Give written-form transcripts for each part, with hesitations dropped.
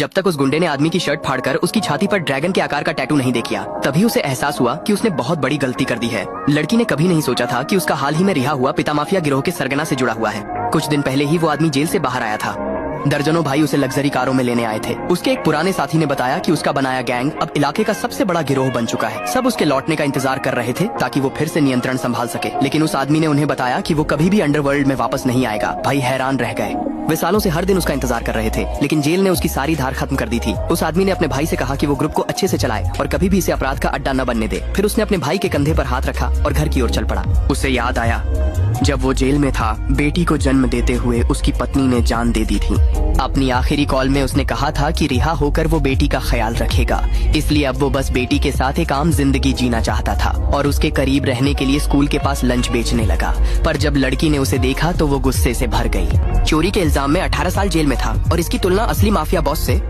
जब तक उस गुंडे ने आदमी की शर्ट फाड़कर उसकी छाती पर ड्रैगन के आकार का टैटू नहीं देख लिया, तभी उसे एहसास हुआ कि उसने बहुत बड़ी गलती कर दी है। लड़की ने कभी नहीं सोचा था कि उसका हाल ही में रिहा हुआ पिता माफिया गिरोह के सरगना से जुड़ा हुआ है। कुछ दिन पहले ही वो आदमी जेल से बाहर आया था। दर्जनों भाई उसे लग्जरी कारों में लेने आए थे। उसके एक पुराने साथी ने बताया कि उसका बनाया गैंग अब इलाके का सबसे बड़ा गिरोह बन चुका है। सब उसके लौटने का इंतजार कर रहे थे ताकि वो फिर से नियंत्रण संभाल सके, लेकिन उस आदमी ने उन्हें बताया कि वो कभी भी अंडरवर्ल्ड में वापस नहीं आएगा। भाई हैरान रह गए। वे सालों से हर दिन उसका इंतजार कर रहे थे, लेकिन जेल ने उसकी सारी धार खत्म कर दी थी। उस आदमी ने अपने भाई से कहा कि वो ग्रुप को अच्छे से चलाए और कभी भी इसे अपराध का अड्डा न बनने दे। फिर उसने अपने भाई के कंधे पर हाथ रखा और घर की ओर चल पड़ा। उसे याद आया, जब वो जेल में था, बेटी को जन्म देते हुए उसकी पत्नी ने जान दे दी थी। अपनी आखिरी कॉल में उसने कहा था कि रिहा होकर वो बेटी का ख्याल रखेगा, इसलिए अब वो बस बेटी के साथ एक आम जिंदगी जीना चाहता था और उसके करीब रहने के लिए स्कूल के पास लंच बेचने लगा। पर जब लड़की ने उसे देखा तो वो गुस्से से भर गई। चोरी के इल्जाम में 18 साल जेल में था और इसकी तुलना असली माफिया बॉस से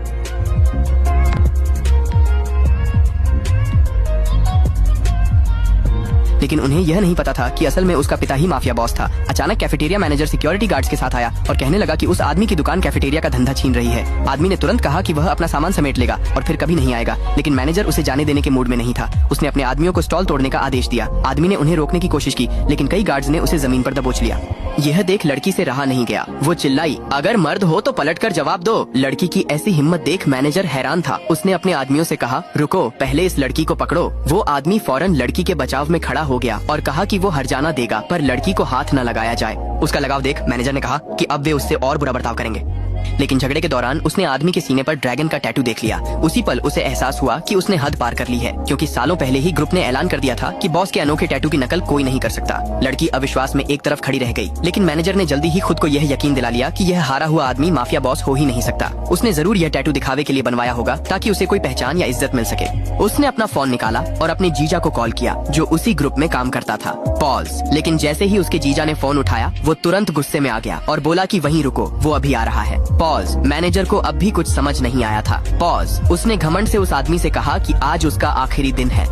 लेकिन उन्हें यह नहीं पता था कि असल में उसका पिता ही माफिया बॉस था। अचानक कैफेटेरिया मैनेजर सिक्योरिटी गार्ड्स के साथ आया और कहने लगा कि उस आदमी की दुकान कैफेटेरिया का धंधा छीन रही है। आदमी ने तुरंत कहा कि वह अपना सामान समेट लेगा और फिर कभी नहीं आएगा, लेकिन मैनेजर उसे जाने देने के मूड में नहीं था। उसने अपने आदमियों को स्टॉल तोड़ने का आदेश दिया। आदमी ने उन्हें रोकने की कोशिश की, लेकिन कई गार्ड्स ने उसे जमीन पर दबोच लिया। यह देख लड़की से रहा नहीं गया। वो चिल्लाई, अगर मर्द हो तो पलट कर जवाब दो। लड़की की ऐसी हिम्मत देख मैनेजर हैरान था। उसने अपने आदमियों से कहा, रुको, पहले इस लड़की को पकड़ो। वो आदमी फौरन लड़की के बचाव में खड़ा हो गया और कहा कि वो हर्जाना देगा, पर लड़की को हाथ न लगाया जाए। उसका लगाव देख मैनेजर ने कहा कि अब वे उससे और बुरा बर्ताव करेंगे, लेकिन झगड़े के दौरान उसने आदमी के सीने पर ड्रैगन का टैटू देख लिया। उसी पल उसे एहसास हुआ कि उसने हद पार कर ली है, क्योंकि सालों पहले ही ग्रुप ने ऐलान कर दिया था कि बॉस के अनोखे टैटू की नकल कोई नहीं कर सकता। लड़की अविश्वास में एक तरफ खड़ी रह गई, लेकिन मैनेजर ने जल्दी ही खुद को यह यकीन दिला लिया कि यह हारा हुआ आदमी माफिया बॉस हो ही नहीं सकता। उसने जरूर यह टैटू दिखावे के लिए बनवाया होगा ताकि उसे कोई पहचान या इज्जत मिल सके। उसने अपना फोन निकाला और अपने जीजा को कॉल किया, जो उसी ग्रुप में काम करता था। पॉज। लेकिन जैसे ही उसके जीजा ने फोन उठाया, वो तुरंत गुस्से में आ गया और बोला कि वहीं रुको, वो अभी आ रहा है। पॉज। मैनेजर को अब भी कुछ समझ नहीं आया था। पॉज। उसने घमंड से उस आदमी से कहा कि आज उसका आखिरी दिन है।